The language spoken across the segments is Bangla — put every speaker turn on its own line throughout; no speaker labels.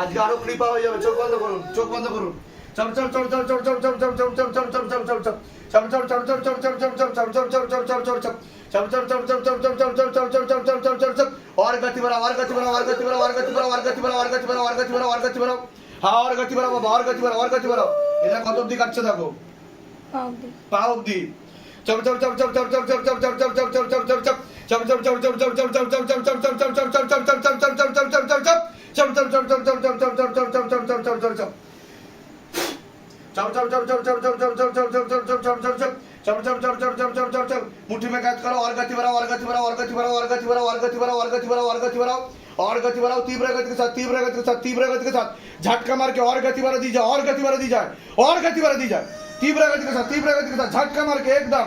আজকে আরো কৃপা হয়ে যাবে চোখ বন্ধ করুন চোখ বন্ধ করুন और गति बढ़ाओ और गति बढ़ाओ और गति बढ़ाओ और गति बढ़ाओ और गति बढ़ाओ और गति बढ़ाओ और गति बढ़ाओ और गति बढ़ाओ हाँ और गति बढ़ाओ बाबा और गति बढ़ाओ और गति बढ़ाओ এটা কত অবধি কাটছে দেখো পা অবধি chop chop chop chop chop chop chop chop chop chop chop chop chop मुट्ठी में कैद करो और गति बढ़ाओ और गति बढ़ाओ और गति बढ़ाओ और गति बढ़ाओ और गति बढ़ाओ और गति बढ़ाओ और गति बढ़ाओ और गति बढ़ाओ तीव्र गति के साथ तीव्र गति के साथ तीव्र गति के साथ झटका मार के और गति बढ़ा दी जाए और गति बढ़ा दी जाए और गति बढ़ा दी जाए तीव्र गति के साथ झटका मार के एकदम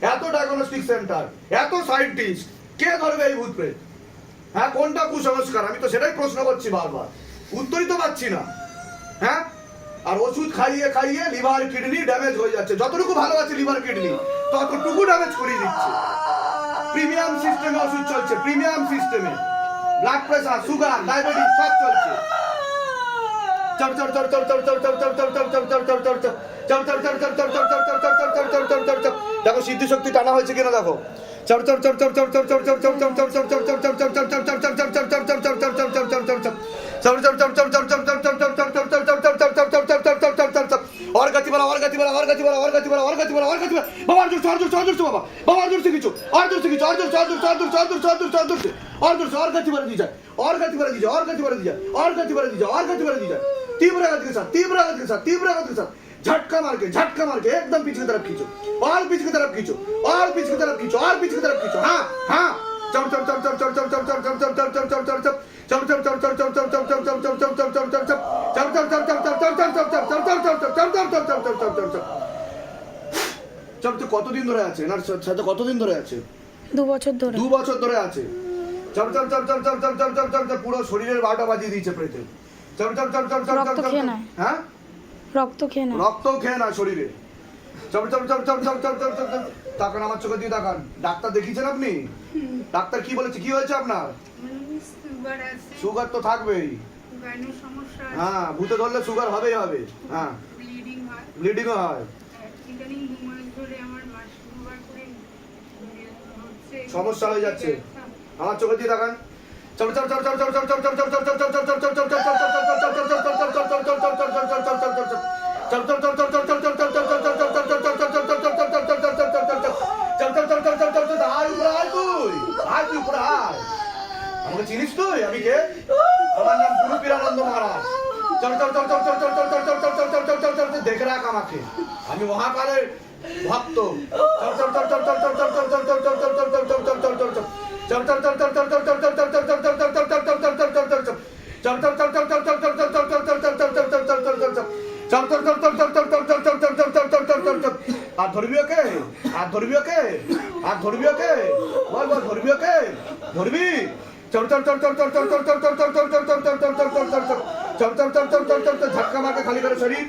এত ডায়াগনস্টিক সেন্টার, এত সায়েন্টিস্ট, কে ধরবে এই ভূত প্রেত? হ্যাঁ, কোনটা কুসংস্কার? আমি তো সেটাই প্রশ্ন করছি বারবার, উত্তরই তো পাচ্ছি না। হ্যাঁ, আর ওষুধ খাইয়ে খাইয়ে লিভার কিডনি ড্যামেজ হয়ে যাচ্ছে। যতটুকু ভালো আছে লিভার কিডনি, ততটুকু ড্যামেজ করিয়ে দিচ্ছে। প্রিমিয়াম সিস্টেমে ওষুধ চলছে, প্রিমিয়াম সিস্টেমে ব্লাড প্রেসার, সুগার, ডায়াবেটিস সব চলছে। দেখো সিদ্ধি শক্তি টানা হয়েছে কিনা দেখো। और गति बढ़ा, और गति बढ़ा, और गति बढ़ा, और गति बढ़ा, और गति बढ़ा, और गति बढ़ा। बाबा जोर से, और जोर से, और जोर से बाबा, बाबा और जोर से खींचो, और जोर से खींचो, और जोर से, और जोर से, और जोर से, और जोर से, और जोर से, और जोर से, और जोर से, और गति बढ़ा दी जाए, और गति बढ़ा दी जाए, और गति बढ़ा दी जाए, और गति बढ़ा दी जाए, और गति बढ़ा दी जाए। तीव्र गति के साथ, तीव्र गति के साथ, तीव्र गति के साथ झटका मार के एकदम पीछे की तरफ खींचो, और पीछे की तरफ खींचो, और पीछे की तरफ खींचो, और पीछे की तरफ खींचो। हाँ हाँ, चम चम चम चम चम चम चम चम चम चम चम चम चम चम चम কতদিন ধরে আছে? এনার সাথে কতদিন ধরে আছে?
2 বছর ধরে।
2 বছর ধরে আছে। চম চম চম চম চম চম চম চম চম চম পুরো শরীরের 12টা বাজিয়ে দিয়েছে প্রেতে। চম চম চম চম চম চম চম। হ্যাঁ,
রক্ত খেয়ে না,
রক্তও খেয়ে না শরীরে। চম চম চম চম চম চম চম চম। তাকান আমার চোখে দিয়ে তাকান। ডাক্তার দেখিয়েছেন আপনি? ডাক্তার কি বলেছে? কি হয়েছে আপনার? সুগার তো থাকবেই। হ্যাঁ, ভূতে ধরলে সুগার হবেই হবে। হ্যাঁ, ব্লিডিংও হয়। সমস্যা হয়ে যাচ্ছে। আমার চোখে দিয়ে তাকান। আমাকে চিনিস তুই? আমি কে? আমার নাম গুরু পীরানন্দ মহারাজ। দেখে রাখ আমাকে, আমি মহাকালের ভক্ত। আর ধরবি ওকে, আর ধরবি ওকে, আর ধরবি ওকে, বল বল, ধরবি ওকে, ধরবি। ঝটকা মারকে খালি করে শরীর।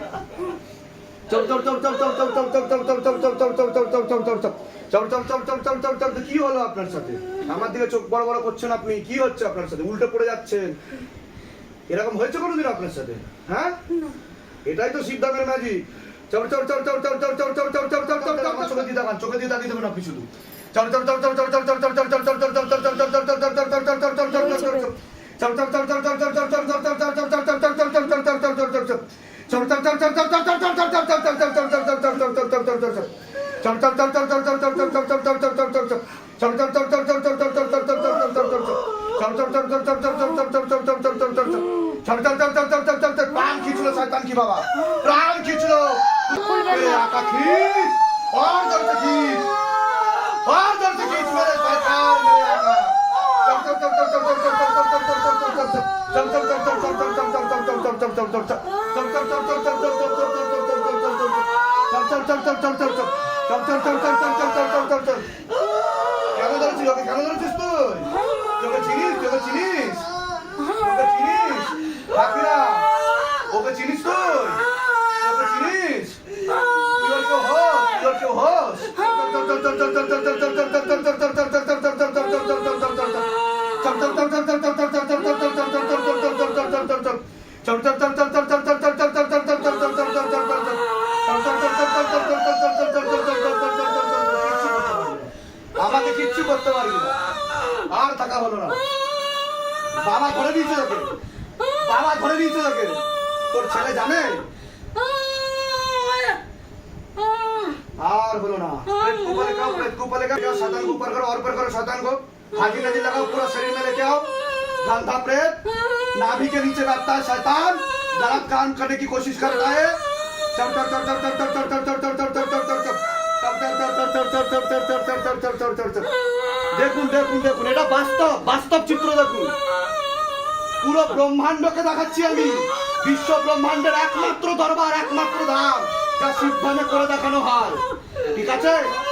কি হলো আপনার সাথে? আমার দিকে চোখ বড় বড় করছেন আপনি, কি হচ্ছে আপনার সাথে? উল্টে পড়ে যাচ্ছেন, এরকম হয়েছে কোনোদিন আপনার সাথে? হ্যাঁ, এটাই তো শিবধামের ম্যাজিক। চোখে দিয়ে দেখান, চোখে দিয়ে তাকিয়ে দেবেন আপনি শুধু। প্রাণ খিঁচলো শয়তান কি বাবা, প্রাণ খিঁচলো। और जोर से खींच, और जोर से खींच मेरे शैतान, मेरे आका। কেন ধরেছিস ওকে? কেন ধরেছিস তুই? তোকে চিনিস? তোকে চিনিস? তোকে চিনিস? কাকিরা, ওকে চিনিস তুই? তোকে চিনিস? You're your host. আমাকে কিচ্ছু করতে পারবি না, আর থাকা হলো না। বাবা ধরে দিয়েছে তোকে, বাবা ধরে দিয়েছে তোকে। তোর ছেলে জানে? আর হলো না। प्रेत को ऊपर लेकर आओ, शैतान को ऊपर करो, और ऊपर करो शैतान को। हाजी नदी लगाओ, पूरा शरीर में लेके आओ। गंधा प्रेत नाभि के नीचे बैठता है शैतान, गलत काम करने की कोशिश कर रहा है। দেখুন দেখুন দেখুন, এটা বাস্তব, বাস্তব চিত্র দেখুন। পুরো ব্রহ্মাণ্ডকে দেখাচ্ছি আমি। বিশ্ব ব্রহ্মাণ্ডের একমাত্র দরবার, একমাত্র ধাম, যা শিবধামে করে দেখানো হয়। ঠিক আছে?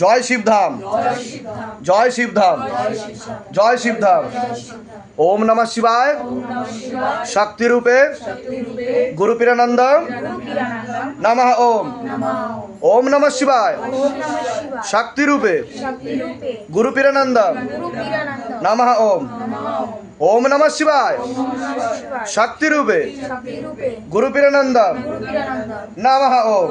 জয় শিবধাম, জয় শিবধাম, জয় শিবধাম। ওম নমঃ শিবায় শক্তি রূপে গুরু পীরানন্দ নমঃ ওম। ওম নমঃ শিবায় শক্তি রূপে গুরু পীরানন্দ নমঃ ওম। ওম নমঃ শিবায় শক্তি রূপে গুরু পীরানন্দ নমঃ ওম।